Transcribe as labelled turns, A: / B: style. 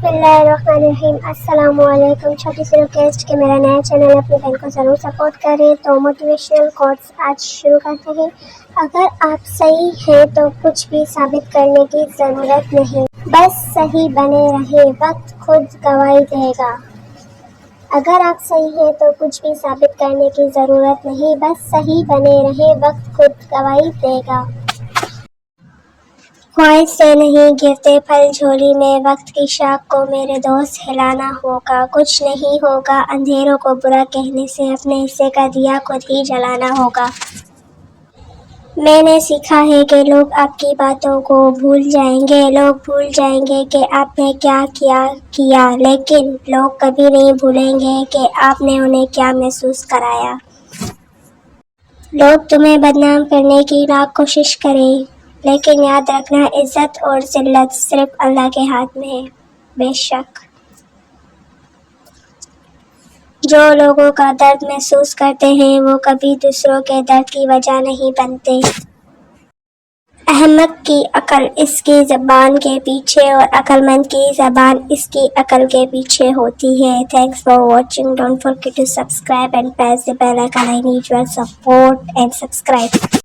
A: बिस्मिल्लाहिर्रहमानिर्रहीम। अस्सलाम वालेकुम। छोटी सी रिक्वेस्ट कि मेरा नया चैनल अपनी बहन को ज़रूर सपोर्ट करें। तो मोटिवेशनल कोट्स आज शुरू करते हैं। अगर आप सही हैं तो कुछ भी साबित करने की ज़रूरत नहीं, बस सही बने रहे, वक्त खुद गवाही देगा। अगर आप सही हैं तो कुछ भी साबित करने की ज़रूरत नहीं, बस सही बने रहे, वक्त खुद गवाही देगा। ख्वाहिश से नहीं गिरते फल झोली में, वक्त की शाख को मेरे दोस्त हिलाना होगा। कुछ नहीं होगा अंधेरों को बुरा कहने से, अपने हिस्से का दिया खुद ही जलाना होगा। मैंने सीखा है कि लोग आपकी बातों को भूल जाएंगे, लोग भूल जाएंगे कि आपने क्या किया, लेकिन लोग कभी नहीं भूलेंगे कि आपने उन्हें क्या महसूस कराया। लोग तुम्हें बदनाम करने की लाख कोशिश करें, लेकिन याद रखना इज्जत और जिल्लत सिर्फ अल्लाह के हाथ में है। बेशक जो लोगों का दर्द महसूस करते हैं वो कभी दूसरों के दर्द की वजह नहीं बनते। अहमक की अकल इसकी ज़बान के पीछे और अक्लमंद की ज़बान इसकी अकल के पीछे होती है। Thanks for watching. Don't forget to subscribe and press the bell icon. I need your support and subscribe.